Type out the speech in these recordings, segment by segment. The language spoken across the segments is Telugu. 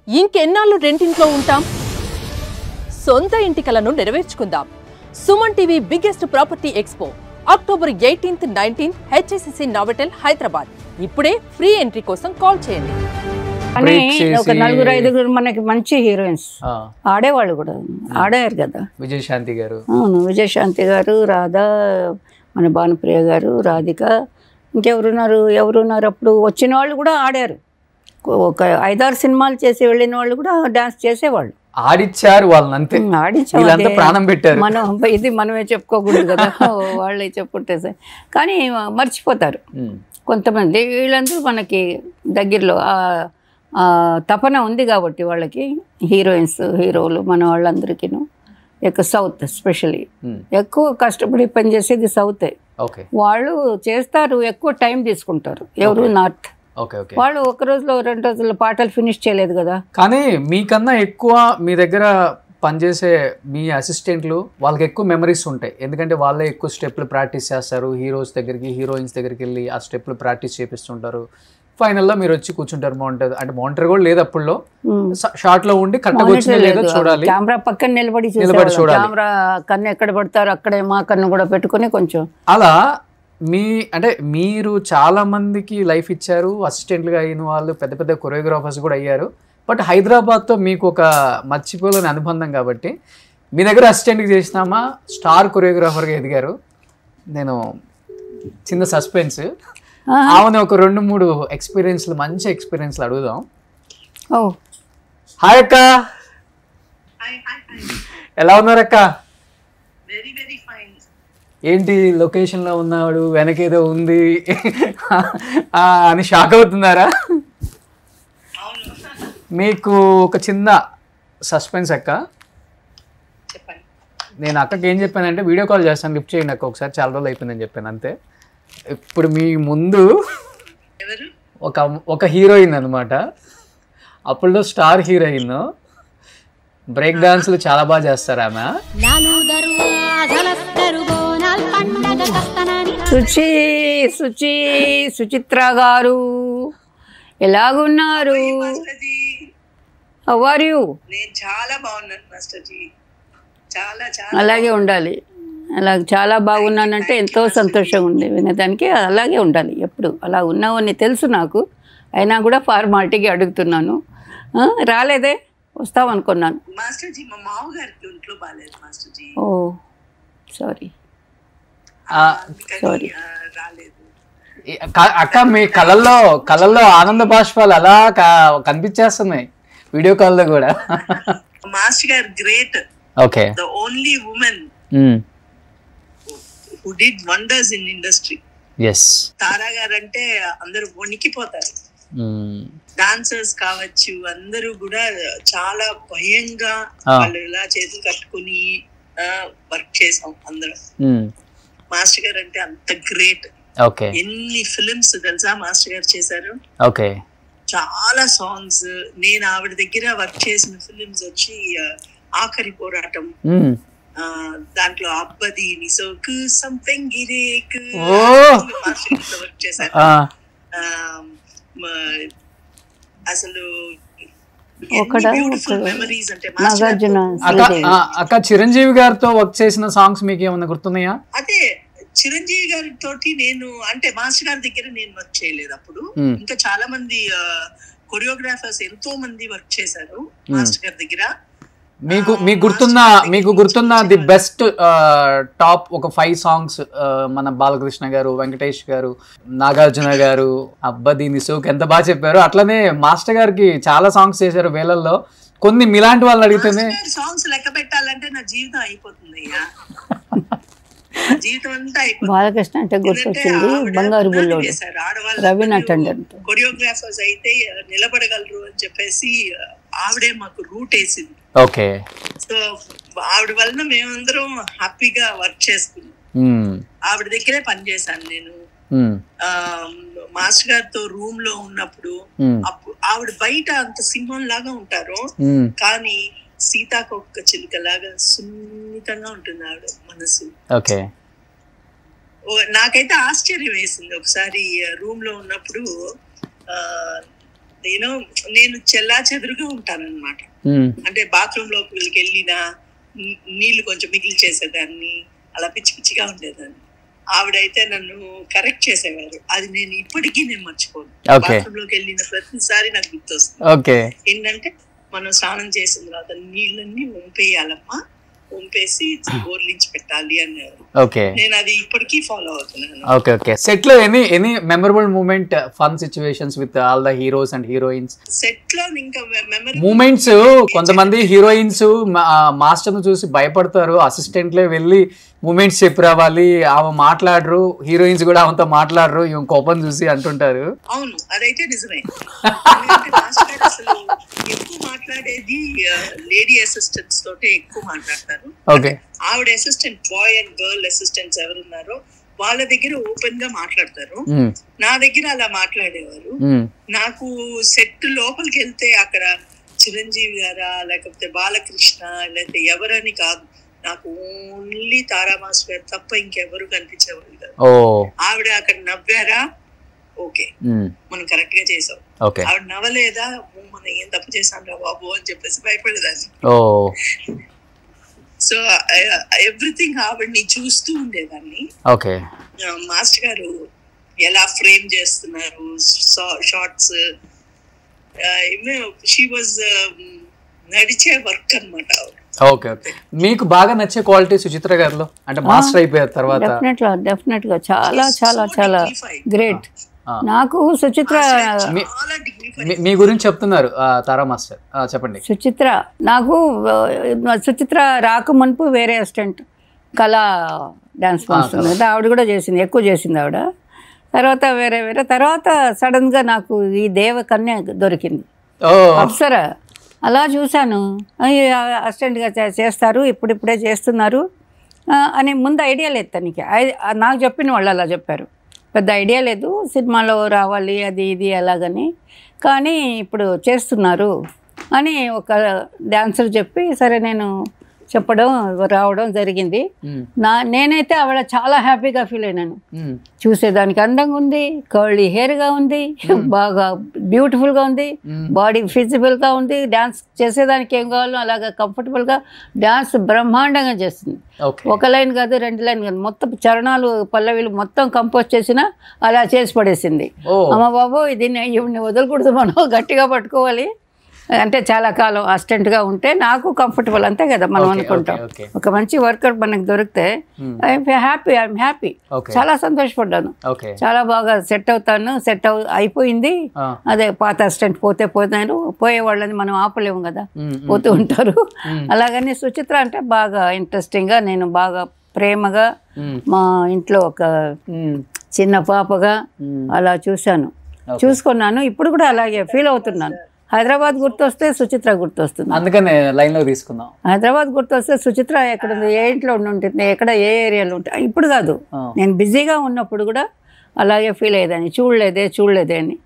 ఇంకెన్నాళ్ళు రెంటింట్లో ఉంటాం? సొంత ఇంటి కలను నెరవేర్చుకుందాం. Suman TV biggest property expo October 18th, 19th HSCC Novotel Hyderabad. ఇప్పుడే ఫ్రీ ఎంట్రీ కోసం కాల్ చేయండి. ఒక 4-5 మనకి మంచి హీరోయిన్స్ ఆడేవాళ్ళు కూడా ఆడారు కదా. విజయశాంతి గారు, అవును, విజయశాంతి గారు, రాధా, మన భానుప్రియ గారు, రాధిక, ఇంకెవరున్నారు అప్పుడు వచ్చిన వాళ్ళు కూడా ఆడారు. ఒక 5-6 సినిమాలు చేసి వెళ్ళిన వాళ్ళు కూడా డాన్స్ చేసేవాళ్ళు. ఆడిచ్చారు వాళ్ళని, అంతే. ఆడిచ్చారు, ప్రాణం పెట్టారు. ఇది మనమే చెప్పుకోకూడదు కదా, వాళ్ళే చెప్పుకుంటే. కానీ మర్చిపోతారు కొంతమంది. వీళ్ళందరూ మనకి దగ్గరలో తపన ఉంది కాబట్టి వాళ్ళకి హీరోయిన్స్, హీరోలు మన వాళ్ళందరికీ సౌత్ ఎస్పెషలీ ఎక్కువ కష్టపడి పనిచేసేది సౌతే. వాళ్ళు చేస్తారు, ఎక్కువ టైం తీసుకుంటారు. ఎవరు నార్త్ వాళ్ళు ఒక రోజులో 2 రోజుల్లో పాటలు ఫినిష్ చేయలేదు కదా. కానీ మీకన్నా ఎక్కువ మీ దగ్గర పనిచేసే మీ అసిస్టెంట్లు వాళ్ళకి ఎక్కువ మెమరీస్ ఉంటాయి. ఎందుకంటే వాళ్ళే ఎక్కువ స్టెప్లు ప్రాక్టీస్ చేస్తారు. హీరోస్ దగ్గరికి, హీరోయిన్స్ దగ్గరికి వెళ్ళి ఆ స్టెప్లు ప్రాక్టీస్ చేపిస్తుంటారు. ఫైనల్లో మీరు వచ్చి కూర్చుంటారు. బాగుంటుంది అంటే మానిటర్ కూడా లేదు అప్పుడులో, షార్ట్ లో ఉండి కరెక్ట్గా వచ్చిందో లేదో చూడాలి. కెమెరా పక్కన నిలబడి చూడాలి. కెమెరా కన్ను ఎక్కడ పడతారు అక్కడే మా కన్ను కూడా పెట్టుకుని కొంచెం అలా. అంటే మీరు చాలా మందికి లైఫ్ ఇచ్చారు. అసిస్టెంట్లుగా అయిన వాళ్ళు పెద్ద పెద్ద కొరియోగ్రాఫర్స్ కూడా అయ్యారు. బట్ హైదరాబాద్తో మీకు ఒక మర్చిపోలేని అనుబంధం కాబట్టి మీ దగ్గర అసిస్టెంట్కి చేసినామా స్టార్ కొరియోగ్రాఫర్గా ఎదిగారు. నేను చిన్న సస్పెన్స్, ఆమెను ఒక 2-3 ఎక్స్పీరియన్స్లు, మంచి ఎక్స్పీరియన్స్లు అడుగుదాం. హాయ్ అక్క, ఎలా ఉన్నారక్క? ఏంటి లొకేషన్లో ఉన్నాడు, వెనకేదో ఉంది అని షాక్ అవుతున్నారా? మీకు ఒక చిన్న సస్పెన్స్ అక్క. నేను అక్కకి ఏం చెప్పానంటే వీడియో కాల్ చేస్తాను, లిఫ్ట్ చేయండి అక్క ఒకసారి, చాలా రోజులు అయిపోయిందని చెప్పాను అంతే. ఇప్పుడు మీ ముందు ఒక హీరోయిన్ అనమాట, అప్పుడులో స్టార్ హీరోయిన్. బ్రేక్ డాన్స్లు చాలా బాగా చేస్తారు ఆమె. సుచిత్ర గారు ఎలాగున్నారు? How are you? నేను చాలా బాగున్నాను మాస్టర్ జీ. అలాగే ఉండాలి. అలా చాలా బాగున్నానంటే ఎంతో సంతోషంగా ఉంది వినడానికి. అలాగే ఉండాలి ఎప్పుడు. అలా ఉన్నావని తెలుసు నాకు, అయినా కూడా ఫార్మాలిటీకి అడుగుతున్నాను. రాలేదే, వస్తామనుకున్నాను. మాస్టర్ జీ మా మామగారికి ఒంట్లో బాగాలేదు మాస్టర్ జీ. ఓ సారీ రాలేదు అక్క. మీ కళ్ళల్లో ఆనంద బాష్పాలు అలా కనిపించేస్తున్నాయి వీడియో కాల్ లో కూడా. మాస్టర్ గారు great. Okay, the only women who did wonders in industry. yes, తారా గారు అంటే అందరూ వణికిపోతారు. డాన్సర్స్ కావచ్చు, అందరూ కూడా చాలా భయంగా వాళ్ళు ఇలా చేతులు కట్టుకుని వర్క్ చేసాం అందరం. మాస్టర్ గారు అంటే అంత గ్రేట్. ఎన్ని ఫిలిమ్స్ తెలుసా మాస్టర్ గారు చేశారు. చాలా సాంగ్స్. నేను ఆవిడ దగ్గర వర్క్ చేసిన ఫిలిమ్స్ వచ్చి ఆఖరి పోరాటం, దాంట్లో అబ్బది నిసోకు సంపెంగిరేకు వర్క్ చేశారు. అసలు మెమరీస్ అంటే అక్క. చిరంజీవి గారితో వర్క్ చేసిన సాంగ్స్ మీకు ఏమన్నా గుర్తున్నాయా? అదే చిరంజీవి గారి తోటి నేను అంటే మాస్టర్ గారి దగ్గర నేను వర్క్ చేయలేదు అప్పుడు. ఇంకా చాలా మంది కొరియోగ్రాఫర్స్ ఎంతో మంది వర్క్ చేశారు మాస్టర్ గారి దగ్గర. మీకు గుర్తున్న ది బెస్ట్ టాప్ ఒక 5 సాంగ్స్ మన బాలకృష్ణ గారు, వెంకటేష్ గారు, నాగార్జున గారు, అబ్బది నిసోక్ ఎంత బాగా చెప్పారు. అట్లనే మాస్టర్ గారికి చాలా సాంగ్స్ చేశారు వేలల్లో. కొన్ని మీలాంటి వాళ్ళని అడిగితేనే సాంగ్స్ లెక్క పెట్టాలంటే నా జీవితం అయిపోతుంది. జీవితం అంతా బాలకృష్ణ అంటే గుర్తొచ్చింది బంగారు బుల్లోడు, రవీనా టండన్. కొరియోగ్రాఫర్స్ అయితే నిలబడగలరు అని చెప్పేసి ఆవిడే మాకు రూట్ వేసింది. ఓకే, సో ఆవిడ వలన మేమందరం హ్యాపీగా వర్క్ చేసుకున్నాం. ఆవిడ దగ్గరే పనిచేశాను నేను. మాస్టర్ గారితో రూమ్ లో ఉన్నప్పుడు ఆవిడ బయట అంత సింహం లాగా ఉంటారు, కానీ సీతాకొక్క చిలుక లాగా సున్నితంగా ఉంటుంది ఆవిడ మనసు. నాకైతే ఆశ్చర్యం వేసింది. ఒకసారి రూమ్ లో ఉన్నప్పుడు యూనో నేను చెల్లా చెదురుగా ఉంటానన్నమాట. అంటే బాత్రూమ్ లోకి వెళ్ళినా నీళ్లు కొంచెం మిగిలి చేసేదాన్ని, అలా పిచ్చి పిచ్చిగా ఉండేదాన్ని. ఆవిడైతే నన్ను కరెక్ట్ చేసేవారు. అది నేను ఇప్పటికీ నేను మర్చిపోను. బాత్రూమ్ లోకి వెళ్ళిన ప్రతిసారి నాకు గుర్తొస్తుంది. ఏంటంటే మనం స్నానం చేసిన తర్వాత నీళ్ళన్నీ వంపేయాలమ్మా, వంపేసి బోర్లించి పెట్టాలి అన్నారు. నేను అది ఇప్పటికీ ఫాలో అవుతున్నాను. సెట్ లో any memorable moment, fun situations with all the heroes and heroines? Set లో ఇంకా మూమెంట్స్, కొంతమంది హీరోయిన్స్ మాస్టర్ ను చూసి భయపడతారు, అసిస్టెంట్లే వెళ్ళి మూమెంట్స్ చెప్పి రావాలి, ఆమె మాట్లాడరు, హీరోయిన్స్ కూడా ఆమెతో మాట్లాడరు, ఈమె కోపం చూసి అంటుంటారు. అవును, అదైతే నిజమే. అసలు ఎక్కువ మాట్లాడేది లేడీ అసిస్టెంట్స్ తోటే ఎక్కువ మాట్లాడతారు. ఆవిడ assistant, boy and girl assistants ఎవరున్నారో వాళ్ళ దగ్గర ఓపెన్ గా మాట్లాడతారు. నా దగ్గర అలా మాట్లాడేవారు. నాకు సెట్ లోపలికి వెళ్తే అక్కడ చిరంజీవి గారా లేకపోతే బాలకృష్ణ లేకపోతే ఎవరని కాదు, నాకు ఓన్లీ తారా మాస్టర్ గారు తప్ప ఇంకెవరు కనిపించేవాళ్ళు కాదు. ఆవిడ అక్కడ నవ్వారా, ఓకే మనం కరెక్ట్ గా చేసాం. ఆవిడ నవ్వలేదా, మనం ఏం తప్పు చేసాం రా బాబు అని చెప్పేసి భయపడేదాన్ని. సో ఎవ్రీథింగ్ ఆవిడ్ని చూస్తూ ఉండేదాన్ని. మాస్టర్ గారు ఎలా ఫ్రేమ్ చేస్తున్నారు షార్ట్స్, షీ వాజ్ నడిచే వర్క్ అన్నమాట. మీకు బాగా నచ్చే క్వాలిటీ సుచిత్ర గారిలో, అంటే మాస్టర్ అయిపోయారు తర్వాత? డెఫినెట్ గా చాలా చాలా చాలా గ్రేట్. నాకు సుచిత్ర, మీ గురించి చెప్తున్నారు తారా మాస్టర్, చెప్పండి. సుచిత్ర నాకు సుచిత్ర రాక మునుపు వేరే అసిస్టెంట్ కళా డాన్స్ మాస్టర్ కదా, ఆవిడ కూడా చేసింది, ఎక్కువ చేసింది ఆవిడ. తర్వాత వేరే తర్వాత సడన్ గా నాకు ఈ దేవకన్య దొరికింది, అప్సరా. అలా చూశాను, అసిస్టెంట్గా చేస్తారు, ఇప్పుడిప్పుడే చేస్తున్నారు అని ముందు ఐడియా లేదు తనకి. నాకు చెప్పిన వాళ్ళు అలా చెప్పారు, పెద్ద ఐడియా లేదు, సినిమాలో రావాలి అది ఇది అలాగని, కానీ ఇప్పుడు చేస్తున్నారు అని ఒక డాన్సర్ చెప్పి సరే నేను చెప్పడం రావడం జరిగింది. నేనైతే ఆవిడ చాలా హ్యాపీగా ఫీల్ అయినాను. చూసేదానికి అందంగా ఉంది, కర్లీ హెయిర్గా ఉంది, బాగా బ్యూటిఫుల్గా ఉంది, బాడీ ఫిజిబుల్గా ఉంది, డాన్స్ చేసేదానికి ఏం కావాలో అలాగా కంఫర్టబుల్గా డాన్స్ బ్రహ్మాండంగా చేస్తుంది. ఒక లైన్ కాదు, 2 లైన్ కాదు, మొత్తం చరణాలు పల్లవిలు మొత్తం కంపోజ్ చేసిన అలా చేసి పడేసింది. అమ్మ బాబు దీన్ని ఇవన్నీ వదలకూడదు, మనం గట్టిగా పట్టుకోవాలి. అంటే చాలా కాలం అసిస్టెంట్గా ఉంటే నాకు కంఫర్టబుల్, అంతే కదా మనం అనుకుంటాం. ఒక మంచి వర్కర్ మనకు దొరికితే ఐఎమ్ హ్యాపీ, చాలా సంతోషపడ్డాను. చాలా బాగా సెట్ అవుతాను, అయిపోయింది. అదే పాత అసిస్టెంట్ పోతాను, పోయే వాళ్ళని మనం ఆపలేము కదా, పోతూ ఉంటారు. అలాగని సుచిత్ర అంటే బాగా ఇంట్రెస్టింగ్గా, నేను బాగా ప్రేమగా, మా ఇంట్లో ఒక చిన్న పాపగా అలా చూసుకున్నాను. ఇప్పుడు కూడా అలాగే ఫీల్ అవుతున్నాను. హైదరాబాద్ గుర్తొస్తే సుచిత్ర గుర్తొస్తుంది, అందుకనే లైన్లో తీసుకుందాం. హైదరాబాద్ గుర్తొస్తే సుచిత్ర ఎక్కడ ఉంది, ఏ ఇంట్లో ఉంటుంది, ఎక్కడ ఏ ఏరియాలో ఉంటుంది. ఇప్పుడు కాదు, నేను బిజీగా ఉన్నప్పుడు కూడా అలాగే ఫీల్ అయ్యేదాన్ని, చూడలేదే అని.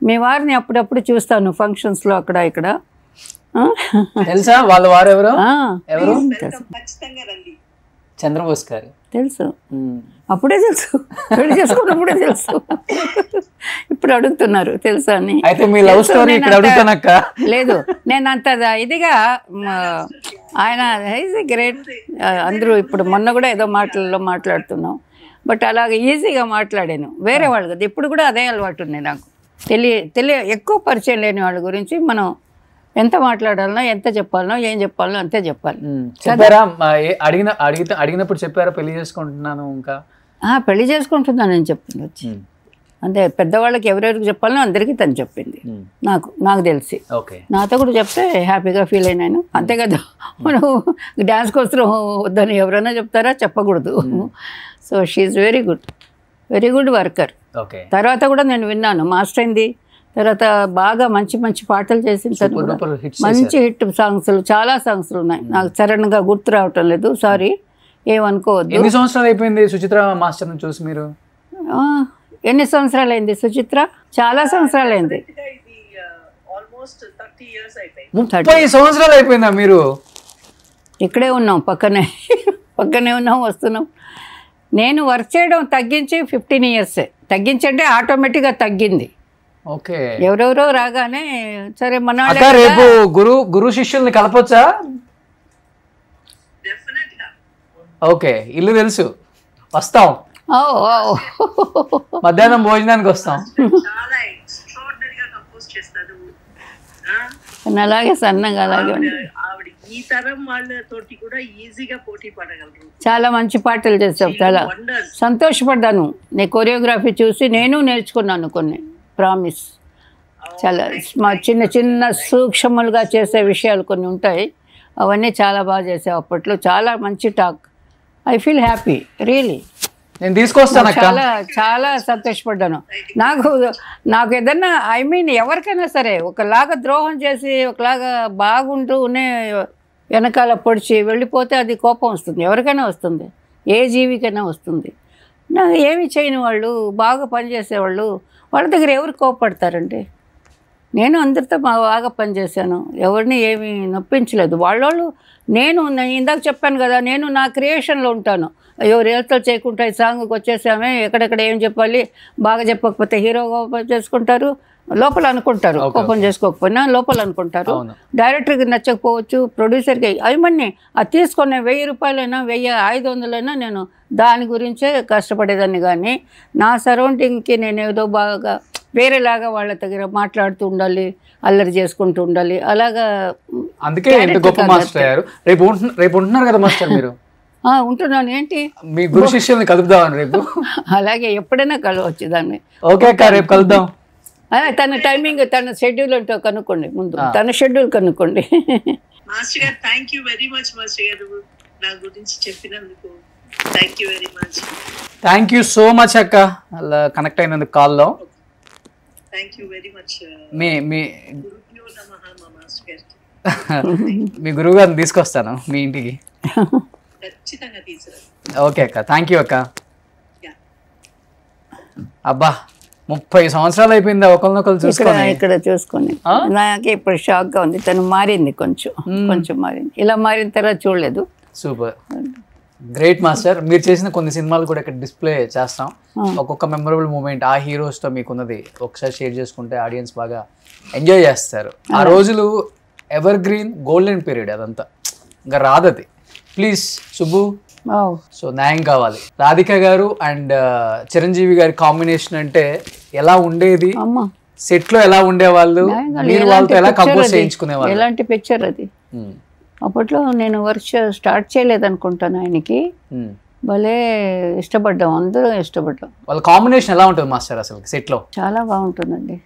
మీ వారిని అప్పుడప్పుడు చూస్తాను ఫంక్షన్స్లో అక్కడ ఇక్కడ. తెలుసా వాళ్ళ వారు ఎవరు? చంద్రబోస్ గారు. తెలుసు, అప్పుడే తెలుసు, పెళ్లి చేసుకున్నప్పుడే తెలుసు. ఇప్పుడు అడుగుతున్నారు తెలుసా అని. అయితే మీ లవ్ స్టోరీ ఇక్కడ అడుగుతానక్క. లేదు, నేను అంత ఇదిగా, ఆయన ఈజ్ గ్రేట్. అందరూ ఇప్పుడు మొన్న కూడా ఏదో మాట్లాడుతున్నాం, బట్ అలాగే ఈజీగా మాట్లాడాను. వేరే వాళ్ళు కదా, ఇప్పుడు కూడా అదే అలవాటు ఉంది నాకు. ఎక్కువ పరిచయం లేని వాళ్ళ గురించి మనం ఎంత మాట్లాడాలనో, ఎంత చెప్పాలనో, ఏం చెప్పాలనో అంతే చెప్పాలి. చెప్పారా? అడిగినప్పుడు చెప్పారా పెళ్లి చేసుకుంటున్నాను? ఇంకా పెళ్లి చేసుకుంటున్నాను అని చెప్పింది వచ్చి. అంటే పెద్దవాళ్ళకి ఎవరెవరికి చెప్పాలనో అందరికీ తను చెప్పింది. నాకు తెలిసి నాతో కూడా చెప్తే హ్యాపీగా ఫీల్ అయినాను. అంతే కదా, మనం డ్యాన్స్ కోసం వద్దని ఎవరైనా చెప్తారా? చెప్పకూడదు. So she very good worker. తర్వాత కూడా నేను విన్నాను, మాస్టర్ అయింది తర్వాత బాగా మంచి పాటలు చేసిన, మంచి హిట్ సాంగ్స్, చాలా సాంగ్స్ ఉన్నాయి. నాకు సడన్గా గుర్తు రావటం లేదు, సారీ, ఏమనుకోవద్దు. ఎన్ని సంవత్సరాలు అయిపోయింది సుచిత్ర మాస్టర్ని చూసి మీరు? ఎన్ని సంవత్సరాలు అయింది సుచిత్ర? చాలా సంవత్సరాలు అయింది. 30 సంవత్సరాలు అయిపోయిందా మీరు? ఇక్కడే ఉన్నాం, పక్కనే ఉన్నాం, వస్తున్నాం. నేను వర్క్ చేయడం తగ్గించి 15 years. తగ్గించంటే ఆటోమేటిక్గా తగ్గింది. ఓకే ఎవరెవరో రాగానే సరే మన అక్క రేపు గురు శిష్యుల్ని కలపొచ్చా? డెఫినెట్ గా ఓకే, ఇల్లు తెలుసు, వస్తాం, మధ్యాహ్నం భోజనానికి వస్తాం. చాలా ఎక్స్ట్రాడినరీగా కంపోజ్ చేస్తారు. అలాగే సన్నగా అలాగే ఆవిడ ఈ తరం వాళ్ళతోటి కూడా ఈజీగా పోటీ పడగలరు. చాలా మంచి పాటలు చేస్తావు. చాలా సంతోషపడ్డాను నీ కొరియోగ్రఫీ చూసి. నేను నేర్చుకున్నాను కొన్ని, ప్రామిస్. చాలా చిన్న చిన్న సూక్ష్మలుగా చేసే విషయాలు కొన్ని ఉంటాయి, అవన్నీ చాలా బాగా చేసావు అప్పట్లో. చాలా మంచి talk. I feel happy really. నేను తీసుకొస్తాను. చాలా చాలా సంతోషపడ్డాను. నాకు ఏదన్నా ఐ మీన్ ఎవరికైనా సరే ఒకలాగా ద్రోహం చేసి ఒకలాగా బాగుంటూనే వెనకాల పొడిచి వెళ్ళిపోతే అది కోపం వస్తుంది, ఎవరికైనా వస్తుంది, ఏ జీవికైనా వస్తుంది. నాకు ఏమి చేయని వాళ్ళు, బాగా పనిచేసేవాళ్ళు, వాళ్ళ దగ్గర ఎవరు కోపడతారండి? నేను అందరితో బాగా పనిచేశాను, ఎవరిని ఏమీ నొప్పించలేదు. వాళ్ళు నేను ఇందాక చెప్పాను కదా, నేను నా క్రియేషన్లో ఉంటాను. అయ్యో రిహర్సల్ చేయకుండా ఈ సాంగ్కి వచ్చేసామే, ఎక్కడెక్కడ ఏం చెప్పాలి, బాగా చెప్పకపోతే హీరో కోపం చేసుకుంటారు, లోపల అనుకుంటారు, కోపం చేసుకోకపోయినా లోపల అనుకుంటారు. డైరెక్టర్కి నచ్చకపోవచ్చు, ప్రొడ్యూసర్కి. అవన్నీ అది తీసుకునే 1000 రూపాయలైనా 1500 నేను దాని గురించే కష్టపడేదాన్ని. కానీ నా సరౌండింగ్కి నేను ఏదో బాగా వేరేలాగా వాళ్ళ దగ్గర మాట్లాడుతూ ఉండాలి, అల్లరి చేసుకుంటూ ఉండాలి, అలాగా. అందుకే ఇంత గొప్ప మాస్టర్ అయ్యారు. రేపు ఉంటున్నారు కదా మాస్టర్ మీరు? ఉంటున్నాను. ఏంటి మీ గురు శిష్యుల్ని కలుపుదామని రేపు? అలాగే ఎప్పుడైనా కలవచ్చు దాన్ని. ఓకే అక్క, రేపు కలుద్దాం. తన టైమింగ్, తన షెడ్యూల్ అంటూ కనుక్కోండి ముందు, తన షెడ్యూల్ కనుక్కోండి. మాస్టర్ గారు thank you very much. Master గారు నా గురించి చెప్పినందుకు thank you very much. Thank you so much అక్క, అలా కనెక్ట్ అయినందుకు కాల్లో. Thank you very much. మీ గురుభ్యో నమః మా మాస్టర్ గారికి. మీ గురువు గారిని తీసుకొస్తాను మీ ఇంటికి, ఖచ్చితంగా తీసుకురా. ఓకే అక్క, థ్యాంక్ యూ అక్క. అబ్బా 30 సంవత్సరాలు అయిపోయింది ఒకరినొకరు చూసుకొని. ఇక్కడ చూసుకొని నాకే ఇప్పుడు షాక్ గా ఉంది. తను మారింది, కొంచెం మారింది. ఇలా మారిన తర్వాత చూడలేదు. Super, great master. మీరు చేసిన కొన్ని సినిమాలు కూడా ఇక్కడ డిస్ప్లే చేస్తాం. ఒక్కొక్క మెమరబుల్ మూమెంట్ ఆ హీరోస్ తో మీకున్నది ఒకసారి షేర్ చేసుకుంటే ఆడియన్స్ బాగా ఎంజాయ్ చేస్తారు. ఆ రోజులు ఎవర్ గ్రీన్ గోల్డెన్ పీరియడ్, అదంతా ఇంకా రాదది. ప్లీజ్ సుబ్బు, సో న్యాయం కావాలి. రాధిక గారు అండ్ చిరంజీవి గారి కాంబినేషన్ అంటే ఎలా ఉండేది, సెట్ లో ఎలా ఉండేవాళ్ళు, మీరు వాళ్ళతో ఎలా కంపోజ్ చేయించుకునేవాళ్ళు? ఎలాంటి పిక్చర్ అది. అప్పట్లో నేను వర్క్ స్టార్ట్ చేయలేదనుకుంటాను, ఆయనకి భలే ఇష్టపడ్డాం, అందరూ ఇష్టపడ్డాం. వాళ్ళ కాంబినేషన్ ఎలా ఉంటుంది మాస్టర్ అసలు సెట్ లో? చాలా బాగుంటుందండి.